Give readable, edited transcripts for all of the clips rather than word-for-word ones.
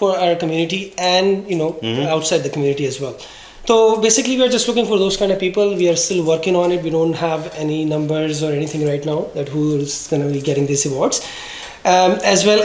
for our community and outside the community as well. So basically we are just looking for those kind of people. We are still working on it. We don't have any numbers or anything right now that who is going to be getting these awards. As well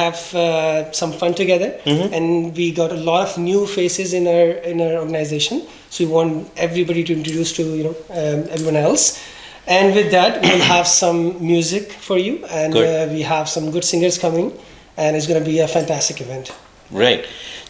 have some fun together. And we got a lot of new faces in our organization. So we want everybody to introduce to everyone else. And with that, we'll have some music for you, and we have some good singers coming, and it's going to be a fantastic event. Right.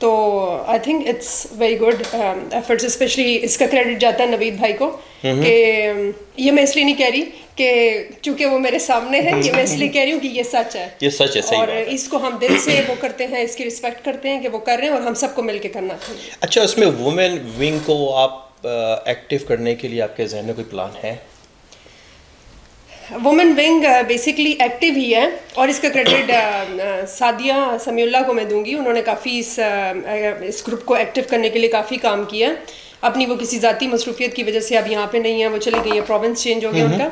تو I think it's very good efforts. Especially اس کا credit جاتا ہے نوید بھائی کو کہ یہ میں اس لیے نہیں کہہ رہی کہ چونکہ وہ میرے سامنے ہے, یہ میں اس لیے کہہ رہی ہوں کہ یہ سچ ہے, یہ سچ ہے, اور اس کو ہم دل سے وہ کرتے ہیں, اس کی رسپیکٹ کرتے ہیں کہ وہ کر رہے ہیں, اور ہم سب کو مل کے کرنا چاہیے. اچھا, اس میں وومن ونگ کو آپ ایکٹیو کرنے کے لیے آپ کے ذہن میں کوئی پلان ہے؟ وومن ونگ بیسکلی ایکٹیو ہی ہے, اور اس کا کریڈٹ سعدیہ سمیع اللہ کو میں دوں گی. انہوں نے کافی اس گروپ کو ایکٹیو کرنے کے لیے کافی کام کیا. اپنی وہ کسی ذاتی مصروفیت کی وجہ سے اب یہاں پہ نہیں ہے, وہ چلی گئی ہے, پروونس چینج ہو گیا ان کا.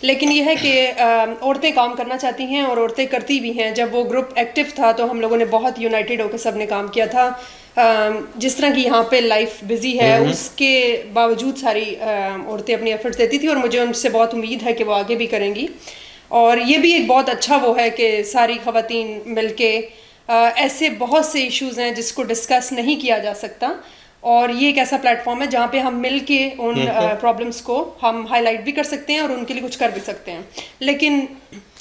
لیکن یہ ہے کہ عورتیں کام کرنا چاہتی ہیں اور عورتیں کرتی بھی ہیں. جب وہ گروپ ایکٹیو تھا تو ہم لوگوں نے بہت یونائٹیڈ ہو کے سب نے کام کیا تھا. جس طرح کی یہاں پہ لائف بزی ہے, اس کے باوجود ساری عورتیں اپنی ایفرٹس دیتی تھی, اور مجھے ان سے بہت امید ہے کہ وہ آگے بھی کریں گی. اور یہ بھی ایک بہت اچھا وہ ہے کہ ساری خواتین مل کے, ایسے بہت سے ایشوز ہیں جس کو ڈسکس نہیں کیا جا سکتا, اور یہ ایک ایسا پلیٹ فارم ہے جہاں پہ ہم مل کے ان پرابلمس کو ہم ہائی لائٹ بھی کر سکتے ہیں اور ان کے لیے کچھ کر بھی سکتے ہیں. لیکن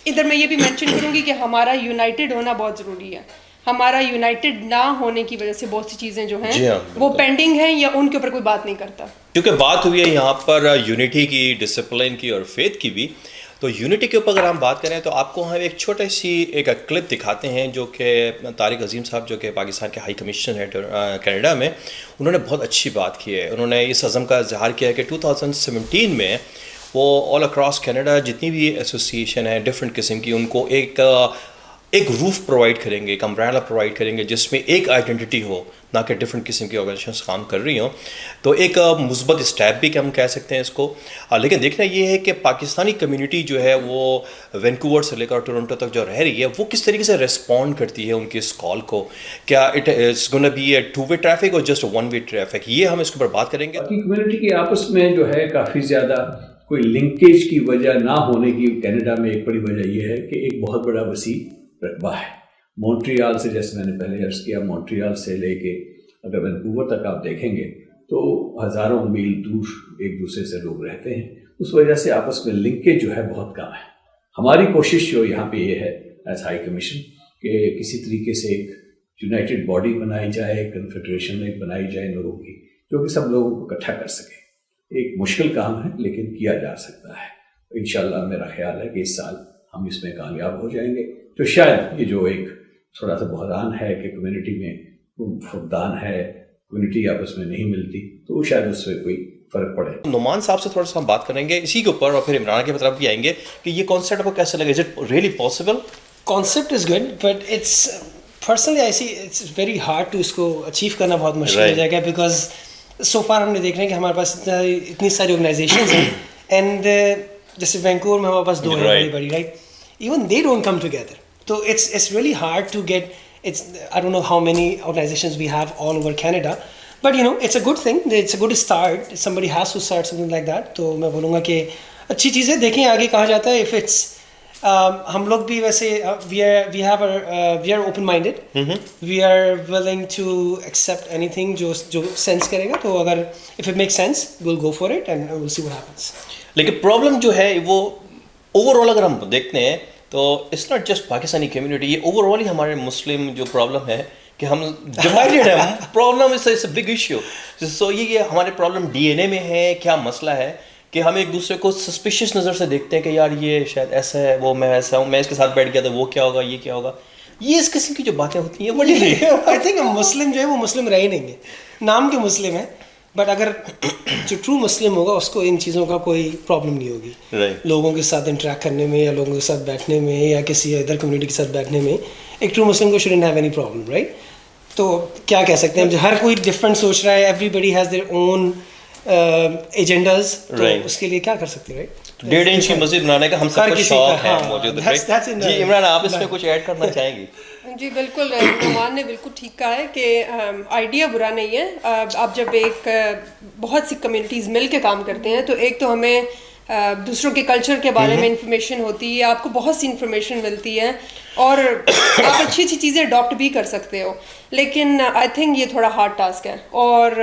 ادھر میں یہ بھی مینشن کروں گی کہ ہمارا یونائٹیڈ ہونا بہت ضروری ہے. ہمارا یونائٹیڈ نہ ہونے کی وجہ سے بہت سی چیزیں جو ہیں وہ پینڈنگ ہیں, یا ان کے اوپر کوئی بات نہیں کرتا. کیونکہ بات ہوئی ہے یہاں پر یونٹی کی, ڈسپلن کی اور فیتھ کی بھی, تو یونٹی کے اوپر اگر ہم بات کریں تو آپ کو ہم ایک چھوٹی سی ایک کلپ دکھاتے ہیں جو کہ طارق عظیم صاحب جو کہ پاکستان کے ہائی کمیشنر ہیں کینیڈا میں, انہوں نے بہت اچھی بات کی ہے. انہوں نے اس عزم کا اظہار کیا ہے کہ 2017 میں وہ آل اکراس کینیڈا جتنی بھی ایسوسیشن ہیں ڈفرینٹ قسم کی, ان کو ایک روف پرووائڈ کریں گے, ایک امبریلا پرووائڈ کریں گے جس میں ایک آئیڈینٹی ہو, نہ کہ ڈفرینٹ قسم کی آرگنائزیشنس کام کر رہی ہوں. تو ایک مثبت اسٹیپ بھی کہ ہم کہہ سکتے ہیں اس کو. لیکن دیکھنا یہ ہے کہ پاکستانی کمیونٹی جو ہے وہ وینکوور سے لے کر ٹورنٹو تک جو رہ رہی ہے, وہ کس طریقے سے ریسپونڈ کرتی ہے ان کی اس کال کو. کیا it is gonna be a 2-way traffic اور جسٹ 1-way ٹریفک, یہ ہم اس کے اوپر بات کریں گے. کمیونٹی کے آپس میں جو ہے کافی زیادہ کوئی لنکیج کی وجہ نہ ہونے کی کینیڈا میں ایک بڑی وجہ یہ ہے کہ ایک بہت بڑا وسیع رقبہ ہے. مونٹریال سے, جیسے میں نے پہلے عرض کیا, مونٹریال سے لے کے اگر وینکوور تک آپ دیکھیں گے تو ہزاروں میل دور ایک دوسرے سے لوگ رہتے ہیں. اس وجہ سے آپس میں لنکیج جو ہے بہت کم ہے. ہماری کوشش جو یہاں پہ یہ ہے ایز ہائی کمیشن کہ کسی طریقے سے ایک یونائٹیڈ باڈی بنائی جائے, کنفیڈریشن ایک بنائی جائے لوگوں کی, جو کہ سب لوگوں کو اکٹھا کر سکے. ایک مشکل کام ہے لیکن کیا جا سکتا ہے. انشاءاللہ میرا خیال ہے کہ اس سال ہم اس میں کامیاب ہو جائیں گے. تو شاید یہ جو ایک تھوڑا سا بحران ہے کہ کمیونٹی میں فقدان ہے, کمیونٹی آپس میں نہیں ملتی, تو شاید اس سے کوئی فرق پڑے. نعمان صاحب سے تھوڑا سا ہم بات کریں گے اسی کے اوپر, اور پھر عمران کی طرف بھی آئیں گے کہ یہ کانسیپٹ آپ کو کیسے لگا. Is it really possible? Concept is good, but it's personally I see it's very hard to اس کو اچیو کرنا بہت مشکل ہو جائے گا, بیکاز سو فار ہم نے دیکھ رہے ہیں کہ ہمارے پاس اتنی ساری آرگنائزیشنز ہیں, اینڈ جیسے وینکوور میں ہمارے پاس 2 ہیں بڑی بڑی, right, even they don't come together. So it's really hard to get, I don't know how many organizations we have all over Canada, but you know it's a good thing, it's a good start. Somebody has to start something like that. تو میں بولوں گا کہ اچھی چیزیں دیکھیں آگے کہاں جاتا ہے. if it's ہم لوگ بھی ویسے we are open minded, we are willing to accept anything جو sense کرے گا. تو اگر if it makes sense we'll go for it and we'll see what happens. لیکن پرابلم جو ہے وہ اوور آل اگر ہم دیکھتے ہیں تو it's not just Pakistani community, یہ اوور آل ہی ہمارے مسلم جو پرابلم ہے کہ ہم ڈیوائڈیڈ ہیں. Problem is a big issue. So یہ ہمارے پرابلم ڈی این اے میں ہے. کیا مسئلہ ہے کہ ہم ایک دوسرے کو سسپیشیس نظر سے دیکھتے ہیں کہ یار یہ شاید ایسا ہے, وہ میں ایسا ہوں, میں اس کے ساتھ بیٹھ گیا تو وہ کیا ہوگا, یہ کیا ہوگا. یہ اس قسم کی جو باتیں ہوتی ہیں بڑی آئی تھنک مسلم جو ہے وہ مسلم رہ ہی نہیں ہے, نام کے مسلم ہیں, بٹ اگر جو ٹرو مسلم ہوگا اس کو ان چیزوں کا کوئی پرابلم نہیں ہوگی. لوگوں کے ساتھ انٹریکٹ کرنے میں, یا لوگوں کے ساتھ بیٹھنے میں, یا کسی ادر کمیونٹی کے ساتھ بیٹھنے میں ایک ٹرو مسلم کو shouldn't have any problem, right. تو کیا کہہ سکتے ہیں, ہر کوئی ڈفرینٹ سوچ رہا ہے, everybody has their own agendas, تو اس کے لیے کیا کر سکتے ہیں, رائٹ. 1.5 انچ کی مسجد بنانے کا ہم سب کو شوق ہے موجود. جی عمران, آپ اس میں کچھ ایڈ کرنا چاہیں گی؟ جی بالکل, نعمان نے بالکل ٹھیک کہا ہے کہ آئیڈیا برا نہیں ہے. آپ جب ایک بہت سی کمیونٹیز مل کے کام کرتے ہیں تو ایک تو ہمیں دوسروں کے کلچر کے بارے میں انفارمیشن ہوتی ہے, آپ کو بہت سی انفارمیشن ملتی ہے, اور آپ اچھی اچھی چیزیں اڈاپٹ بھی کر سکتے ہو. لیکن آئی تھنک یہ تھوڑا ہارڈ ٹاسک ہے, اور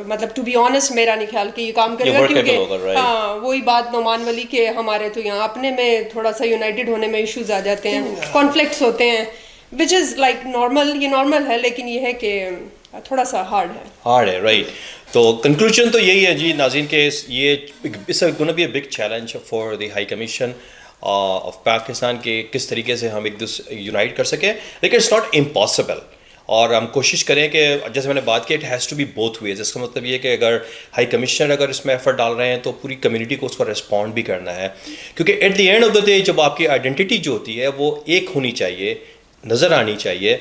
مطلب ٹو بی آنیسٹ میرا نہیں خیال کہ یہ کام کرے گا, کیونکہ ہاں وہی بات نعمان والی کہ ہمارے تو یہاں اپنے میں تھوڑا سا یونائٹیڈ ہونے میں ایشوز آ جاتے ہیں, کانفلکٹس ہوتے ہیں. which is like normal, یہ normal ہے, لیکن یہ ہے کہ تھوڑا سا ہارڈ ہے. رائٹ. تو کنکلوژن تو یہی ہے جی ناظرین کہ یہ is gonna be a big challenge for the high commission of Pakistan کہ کس طریقے سے ہم ایک دوسرے یونائٹ کر سکیں, لیکن اٹس ناٹ امپاسبل. اور ہم کوشش کریں کہ جیسے میں نے بات کی it has to be both ways. اس کا مطلب یہ کہ اگر ہائی کمشنر اگر اس میں ایفرٹ ڈال رہے ہیں تو پوری کمیونٹی کو اس کو ریسپونڈ بھی کرنا ہے, کیونکہ at the end of the day جب آپ کی آئیڈینٹی جو ہوتی ہے وہ ایک ہونی چاہیے, نظر آنی چاہیے,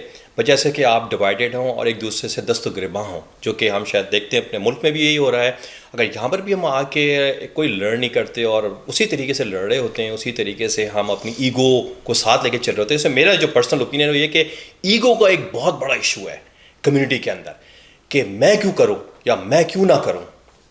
جیسے کہ آپ ڈیوائیڈیڈ ہوں اور ایک دوسرے سے دست و گریباں ہوں, جو کہ ہم شاید دیکھتے ہیں اپنے ملک میں بھی یہی ہو رہا ہے. اگر یہاں پر بھی ہم آ کے کوئی لڑ نہیں کرتے اور اسی طریقے سے لڑ رہے ہوتے ہیں, اسی طریقے سے ہم اپنی ایگو کو ساتھ لے کے چل رہے ہوتے ہیں. اس میں میرا جو پرسنل اوپینین ہے وہ یہ کہ ایگو کا ایک بہت بڑا ایشو ہے کمیونٹی کے اندر کہ میں کیوں کروں یا میں کیوں نہ کروں.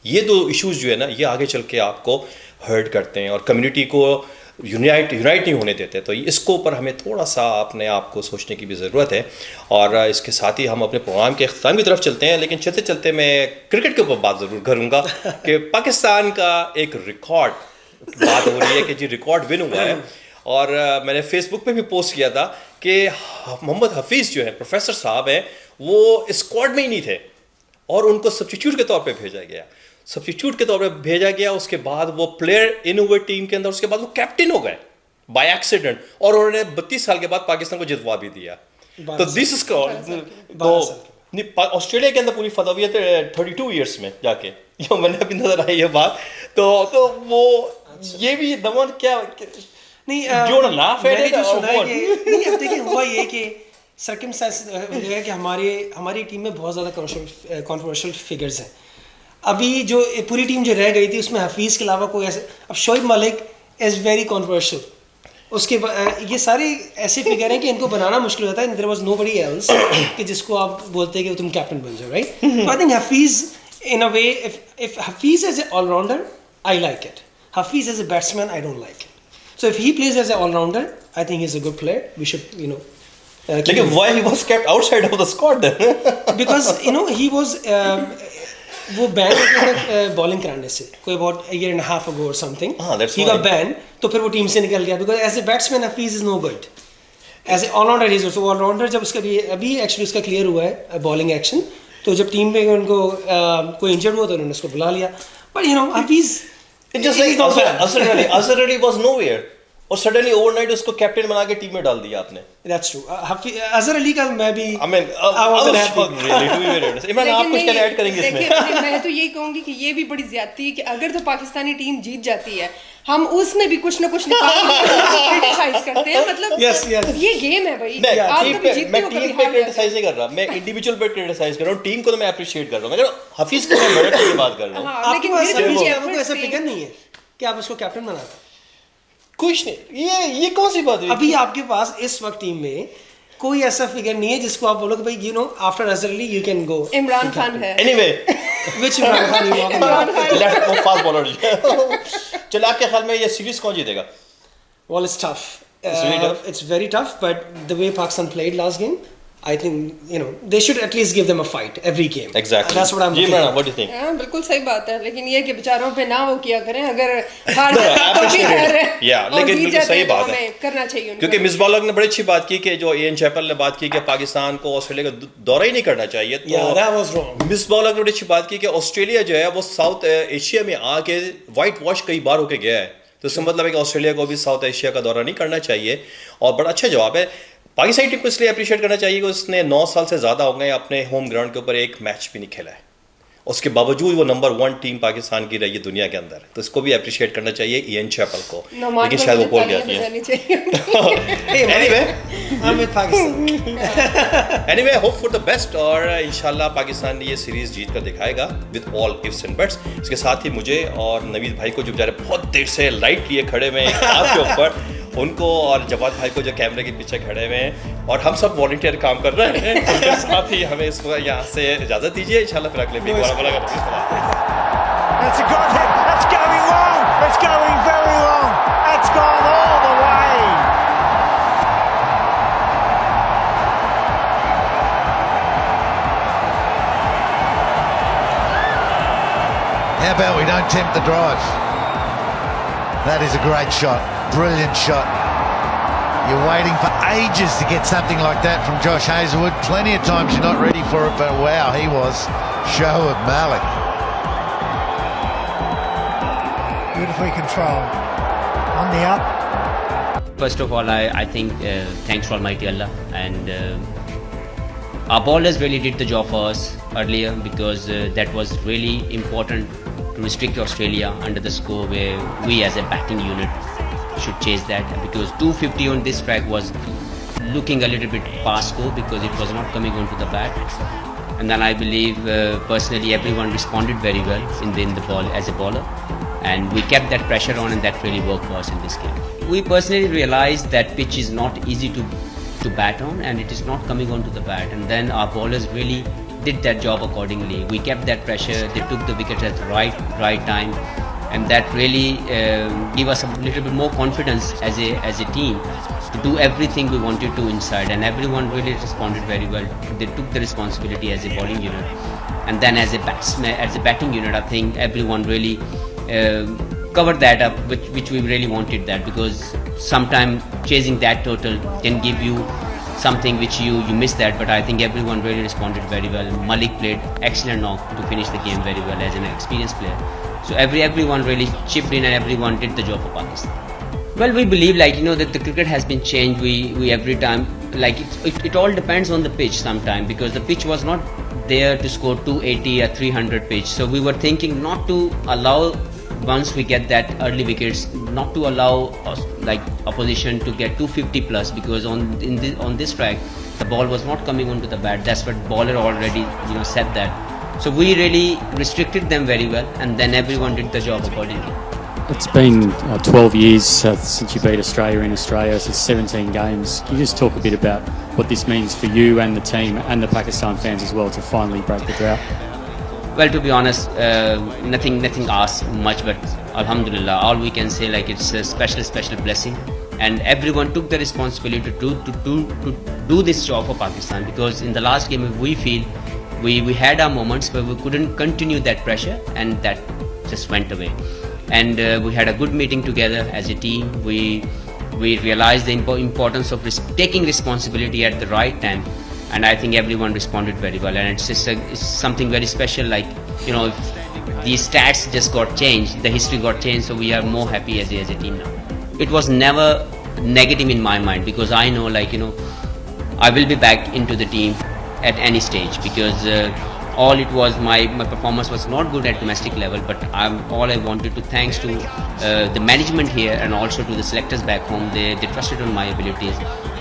یہ دو ایشوز جو ہے نا یہ آگے چل کے آپ کو ہرٹ کرتے ہیں اور کمیونٹی کو یونائٹ نہیں ہونے دیتے. تو اس کو اوپر ہمیں تھوڑا سا اپنے آپ کو سوچنے کی بھی ضرورت ہے. اور اس کے ساتھ ہی ہم اپنے پروگرام کے اختتام کی طرف چلتے ہیں, لیکن چلتے چلتے میں کرکٹ کے اوپر بات ضرور کروں گا کہ پاکستان کا ایک ریکارڈ بات ہو رہی ہے کہ جی ریکارڈ ون ہوا ہے. اور میں نے فیس بک پہ بھی پوسٹ کیا تھا کہ محمد حفیظ جو ہے پروفیسر صاحب ہیں وہ اسکواڈ میں ہی نہیں تھے اور ان کو سبسٹیٹیوٹ کے طور پہ بھیجا گیا. اس کے بعد وہ پلیئر ان ہوئے ٹیم کے اندر, اس کے بعد وہ کیپٹن ہو گئے بائی ایکسیڈنٹ اور انہوں نے 32 سال کے بعد پاکستان کو جتوا بھی دیا. تو دس از آسٹریلیا کے اندر پوری فتح ہوئی ہے 32 ایئرس میں جا کے, میں نے ابھی نظر آئی یہ بات. تو وہ یہ بھی دمن کیا نہیں دیکھیے ہوا یہ کہ سرکمسٹانس ہے کہ ہماری ٹیم میں بہت زیادہ کنٹروورشل فگرز ہیں. ابھی جو پوری ٹیم جو رہ گئی تھی اس میں حفیظ کے علاوہ کوئی ایسے, اب Shoaib Malik is very controversial, اس کے یہ سارے ایسے فگر ہیں کہ ان کو بنانا مشکل ہوتا ہے. There was no body else کہ جس کو آپ بولتے کہ تم کیپٹن بن جاؤ, right. I think Hafeez in a way if Hafeez as a all rounder I like it, Hafeez as a batsman I don't like it. So if he plays as an all-rounder, I think he's a good player. We should, Like why he was kept outside of the squad then? Because he was وہ بین ہو گیا تھا bowling کرانے سے کوئی about a year and half ago اور some thing. He got بین, تو پھر وہ ٹیم سے نکل گیا because as a batsman Hafeez is no good. As a all rounder is also all rounder. جب اس کا ابھی ایکچولی اس کا کلیئر ہوا ہے بالنگ ایکشن, تو جب ٹیم میں ان کو کوئی انجرڈ ہوا تو انہوں نے اس کو بلا لیا. But Hafeez Azhar Ali was nowhere اور سڈنلی اوور نائٹ اس کو کیپٹن بنا کے ٹیم میں ڈال دیا آپ نے. That's true. اظہر علی کا میں بھی عمران آپ کچھ کہنا ایڈ کریں گے اس میں؟ میں تو یہی کہوں گی کہ یہ بھی بڑی زیادتی ہے کہ اگر تو پاکستانی ٹیم جیت جاتی ہے ہم اس میں بھی کچھ نہ کچھ کرٹیسائز کرتے ہیں. مطلب یہ گیم ہے بھائی, میں ٹیم پہ کرٹیسائز نہیں کر رہا, میں انڈیویجول پہ کرٹیسائز کر رہا ہوں. ٹیم کو تو میں اپریشیٹ کر رہا ہوں, مگر حفیظ کو میں میرٹ کی بات کر رہا ہوں. لیکن ایسا فکر نہیں ہے کہ آپ اس کو کیپٹن بناتے. کچھ نہیں, یہ کون سی بات ہے؟ ابھی آپ کے پاس اس وقت ٹیم میں کوئی ایسا فگر نہیں ہے جس کو آپ بولو کہ بھائی after Azhar Ali you can go. Imran Khan ہے. Anyway which Imran Khan left fast bowler. چلو آپ کے خیال میں یہ سیریز کون جیتے گا؟ Well, it's tough. It's very tough, but the way Pakistan played last game, I think they should at least give them a fight every game. Exactly. That's what I'm looking for. What do you think? ہاں بالکل صحیح بات ہے, لیکن یہ کہ بیچاروں پہ نہ وہ کیا کریں, اگر ہار جاتے تو بھی خیر ہے, لیکن بالکل صحیح بات ہے کرنا چاہیے. کیونکہ مصباح الحق نے بڑی اچھی بات کی کہ جو ایئن چیپل نے بات کی کہ پاکستان کو آسٹریلیا کا دورہ ہی نہیں کرنا چاہیے. تو مصباح الحق نے بڑی اچھی بات کی کہ آسٹریلیا جو ہے وہ ساؤتھ ایشیا میں آ کے وائٹ واش کئی بار ہو کے گیا ہے, تو اس کا مطلب ہے کہ آسٹریلیا کو بھی ساؤتھ ایشیا کا دورہ نہیں کرنا چاہیے. اور بڑا اچھا جواب ہے. پاکستانی ٹیم کو اس لیے اپریشیٹ کرنا چاہیے کہ اس نے 9 سال سے زیادہ ہو گئے اپنے ہوم گراؤنڈ کے اوپر ایک میچ بھی نہیں کھیلا ہے, اس کے باوجود وہ نمبر 1 ٹیم پاکستان کی رہی ہے دنیا کے اندر. تو اس کو بھی اپریشیٹ کرنا چاہیے ایئن چیپل کو, لیکن شاید وہ بول جاتی ہے. Anyway hope for the best, اور انشاءاللہ پاکستان یہ سیریز جیت کر دکھائے گا with all ifs and buts. اس کے ساتھ ہی مجھے اور نوید بھائی کو جو بیچارے بہت دیر سے لائٹ لیے کھڑے ہوئے ہیں ہاتھ کے اوپر, ان کو, اور جواد بھائی کو جو کیمرے کے پیچھے کھڑے ہوئے ہیں, اور ہم سب والنٹیئر کام کر رہے ہیں, ان کے ساتھ ہی ہمیں اس کو یہاں سے اجازت دیجیے. انشاءاللہ پھر اگلے ویک والا That's a good hit. That's going long. It's going very long. That's gone all the way. How about we don't tempt the drive? That is a great shot. Brilliant shot. You're waiting for ages to get something like that from Josh Hazlewood. Plenty of times you're not ready for it, but wow, he was Shoaib Malik. Beautifully controlled. On the up. First of all, I think thanks to Almighty Allah, and our bowlers really did the job for us earlier, because that was really important to restrict Australia under the score where we as a batting unit should chase that, because 250 on this track was looking a little bit past score because it was not coming onto the bat. And then I believe personally everyone responded very well in the ball as a bowler, and we kept that pressure on, and that really worked for us in this game. We personally realized that pitch is not easy to bat on, and it is not coming onto the bat, and then our bowlers really did that job accordingly. We kept that pressure, they took the wicket at the right time, and that really gave us a little bit more confidence as a team to do everything we wanted to inside, and everyone really responded very well. They took the responsibility as a bowling unit, and then as a batting unit, I think everyone really covered that up, which we really wanted that, because sometimes chasing that total can give you something which you miss that, but I think everyone really responded very well. Malik played excellent knock to finish the game very well as an experienced player. So everyone really chipped in, and everyone did the job for Pakistan. Well, we believe that the cricket has been changed. We every time, it all depends on the pitch sometime, because the pitch was not there to score 280 or 300 pitch. So we were thinking not to allow, once we get that early wickets, not to allow us, opposition to get 250 plus, because on this track the ball was not coming onto the bat. That's what bowler already said that. So we really restricted them very well, and then everyone did the job accordingly. It's been 12 years since you beat Australia in Australia, so 17 games. Can you just talk a bit about what this means for you and the team and the Pakistan fans as well to finally break the drought? Well, to be honest, nothing asked much, but Alhamdulillah, all we can say it's a special blessing, and everyone took the responsibility to do this job for Pakistan, because in the last game we feel we had our moments where we couldn't continue that pressure, and that just went away. And we had a good meeting together as a team. We realized the importance of taking responsibility at the right time, and I think everyone responded very well. And it's something very special. If these stats just got changed, the history got changed, so we are more happy as a team now. It was never negative in my mind, because I know I will be back into the team at any stage, because all it was, my performance was not good at domestic level, but all I wanted to thanks to the management here, and also to the selectors back home. They trusted on my abilities.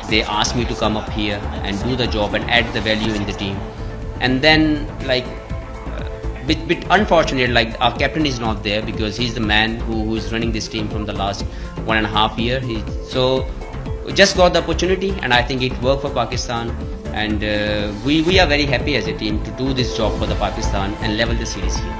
They asked me to come up here and do the job and add the value in the team. And then bit unfortunate, our captain is not there, because he's the man who is running this team from the last 1.5 years. So we just got the opportunity, and I think it worked for Pakistan. And we are very happy as a team to do this job for the Pakistan and level the series here.